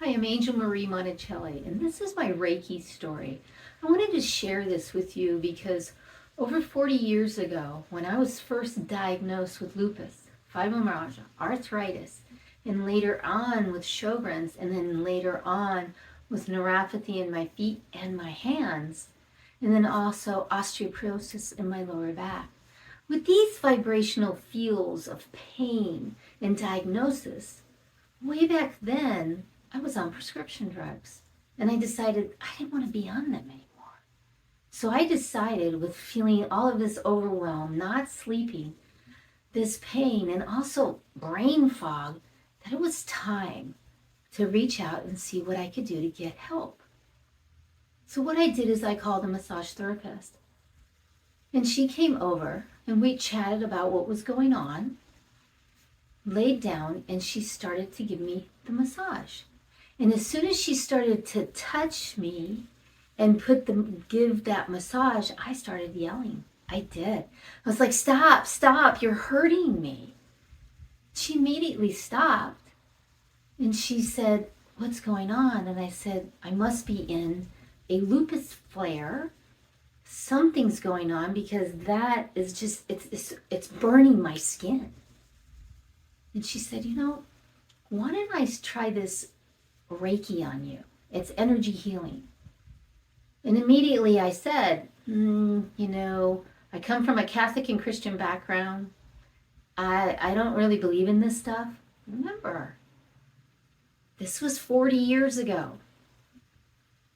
Hi, I'm Angel Marie Monticelli, and this is my Reiki story. I wanted to share this with you because over 40 years ago, when I was first diagnosed with lupus, fibromyalgia, arthritis, and later on with Sjogren's, and then later on with neuropathy in my feet and my hands, and then also osteoporosis in my lower back. With these vibrational fields of pain and diagnosis, way back then, I was on prescription drugs, and I decided I didn't want to be on them anymore. So I decided, with feeling all of this overwhelm, not sleeping, this pain, and also brain fog, that it was time to reach out and see what I could do to get help. So what I did is I called a massage therapist, and she came over and we chatted about what was going on, laid down, and she started to give me the massage. And as soon as she started to touch me and give that massage, I started yelling. I did. I was like, stop, stop, you're hurting me. She immediately stopped and she said, what's going on? And I said, I must be in a lupus flare. Something's going on because that is just, it's burning my skin. And she said, why don't I try this Reiki on you? It's energy healing. And immediately I said, I come from a Catholic and Christian background. I don't really believe in this stuff. Remember, this was 40 years ago.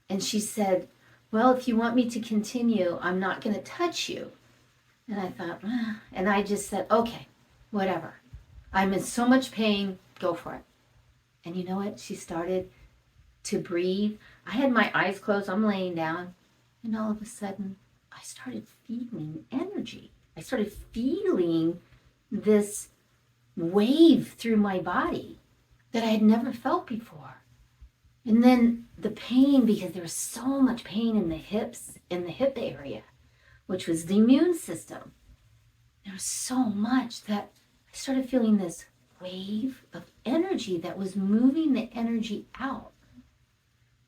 And she said, well, if you want me to continue, I'm not going to touch you. And I thought, and I just said, okay, whatever. I'm in so much pain, go for it. And you know what? She started to breathe. I had my eyes closed, I'm laying down, and all of a sudden, I started feeling energy. I started feeling this wave through my body that I had never felt before. And then the pain, because there was so much pain in the hips, in the hip area, which was the immune system. There was so much that I started feeling this wave of energy that was moving the energy out.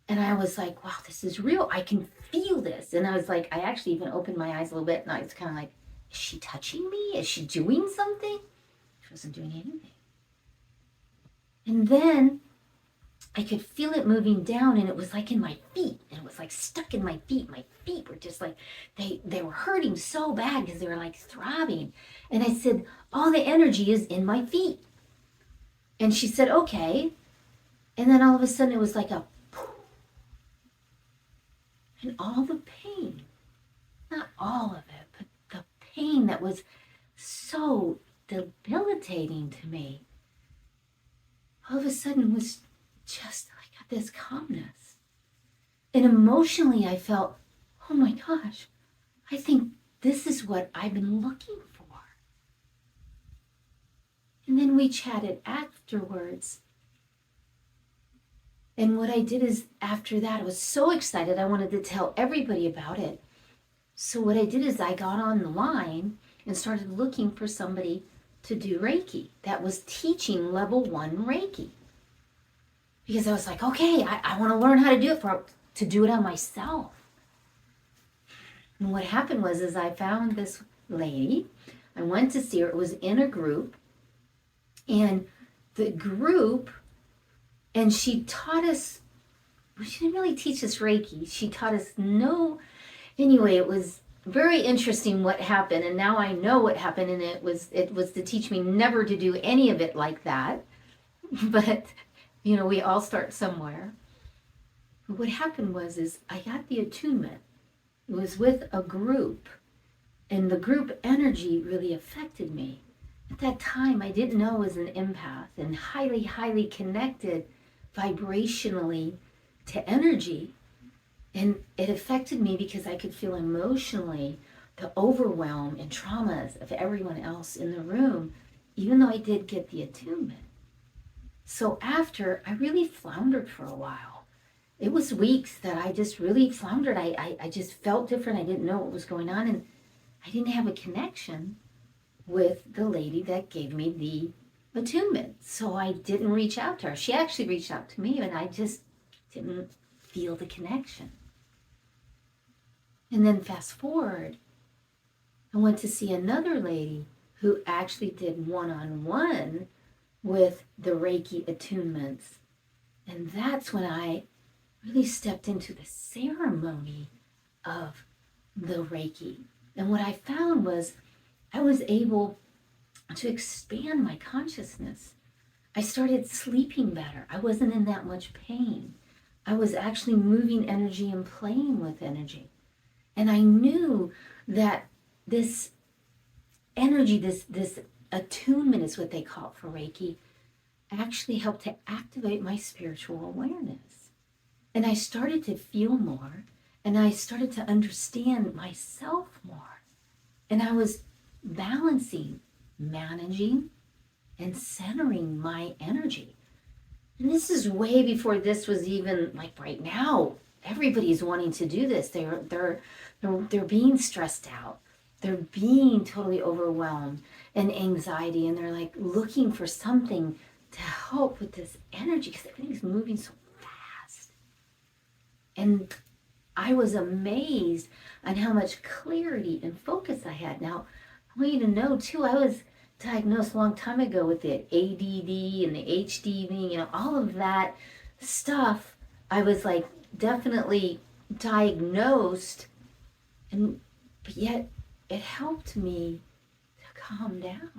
And I was like, wow, this is real. I can feel this. And I was like, I actually even opened my eyes a little bit and I was kind of like, is she touching me? Is she doing something? She wasn't doing anything. And then I could feel it moving down and it was like in my feet. And it was like stuck in my feet. My feet were just like, they were hurting so bad because they were like throbbing. And I said, all the energy is in my feet. And she said, okay. And then all of a sudden it was like a poof. And all the pain, not all of it, but the pain that was so debilitating to me, all of a sudden was just, I got this calmness. And emotionally I felt, oh my gosh, I think this is what I've been looking for. And then we chatted afterwards. And what I did is, after that, I was so excited, I wanted to tell everybody about it. So what I did is I got on the line and started looking for somebody to do Reiki that was teaching level 1 Reiki. Because I was like, okay, I want to learn how to do it on myself. And what happened was I found this lady. I went to see her. It was in a group. And the group, and she taught us, she didn't really teach us Reiki. She taught us anyway, it was very interesting what happened. And now I know what happened. And it was to teach me never to do any of it like that. But, we all start somewhere. But what happened was I got the attunement. It was with a group. And the group energy really affected me. At that time, I didn't know I was an empath and highly, highly connected vibrationally to energy. And it affected me because I could feel emotionally the overwhelm and traumas of everyone else in the room, even though I did get the attunement. So after, I really floundered for a while. It was weeks that I just really floundered. I just felt different. I didn't know what was going on. And I didn't have a connection with the lady that gave me the attunement. So I didn't reach out to her. She actually reached out to me, and I just didn't feel the connection. And then fast forward, I went to see another lady who actually did one-on-one with the Reiki attunements. And that's when I really stepped into the ceremony of the Reiki. And what I found was I was able to expand my consciousness. I started sleeping better. I wasn't in that much pain. I was actually moving energy and playing with energy. And I knew that this energy, this attunement is what they call it for Reiki, actually helped to activate my spiritual awareness. And I started to feel more, and I started to understand myself more. And I was balancing, managing, and centering my energy. And this is way before this was even like right now. Everybody's wanting to do this. They're being stressed out. They're being totally overwhelmed and anxiety, and they're like looking for something to help with this energy because everything's moving so fast. And I was amazed on how much clarity and focus I had. Now, I want you to know too, I was diagnosed a long time ago with the ADD and the HDD, all of that stuff. I was like definitely diagnosed, but yet it helped me to calm down.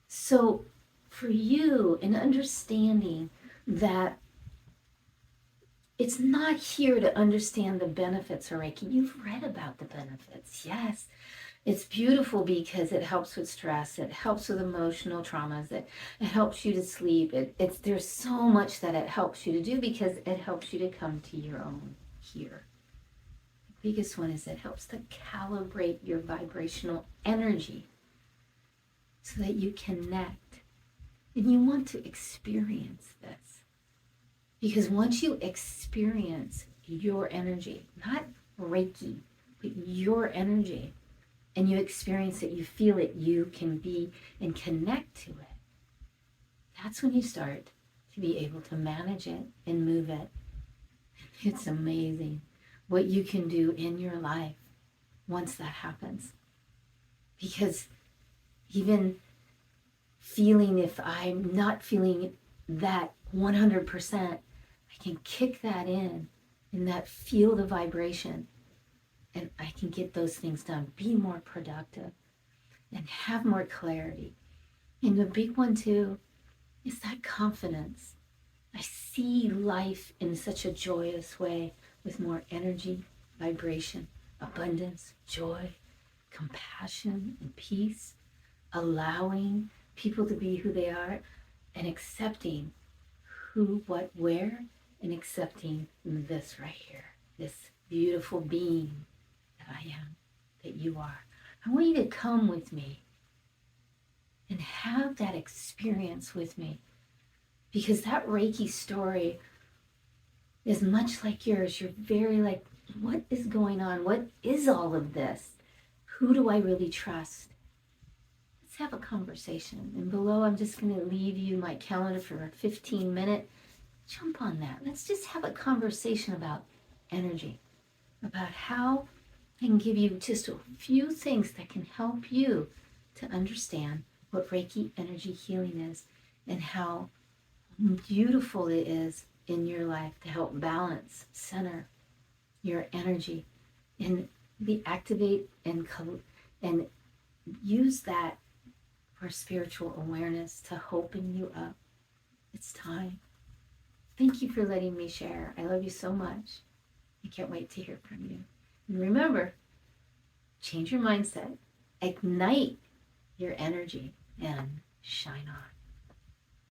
So for you, in understanding that it's not here to understand the benefits of Reiki. You've read about the benefits, yes. It's beautiful because it helps with stress. It helps with emotional traumas. It helps you to sleep. There's so much that it helps you to do because it helps you to come to your own here. The biggest one is it helps to calibrate your vibrational energy so that you connect. And you want to experience this. Because once you experience your energy, not Reiki, but your energy, and you experience it, you feel it, you can be and connect to it, that's when you start to be able to manage it and move it. It's amazing what you can do in your life once that happens. Because even feeling, if I'm not feeling that 100%, I can kick that in and that feel the vibration, and I can get those things done, be more productive, and have more clarity. And the big one too is that confidence. I see life in such a joyous way with more energy, vibration, abundance, joy, compassion, and peace, allowing people to be who they are and accepting who, what, where, and accepting this right here, this beautiful being that I am, that you are. I want you to come with me and have that experience with me, because that Reiki story is much like yours. You're very like, what is going on? What is all of this? Who do I really trust? Let's have a conversation. And below, I'm just going to leave you my calendar for a 15-minute. Jump on that. Let's just have a conversation about energy, about how I can give you just a few things that can help you to understand what Reiki energy healing is and how beautiful it is in your life to help balance, center your energy, and be activate and use that for spiritual awareness to open you up. It's time. Thank you for letting me share. I love you so much. I can't wait to hear from you. And remember, change your mindset, ignite your energy, and shine on.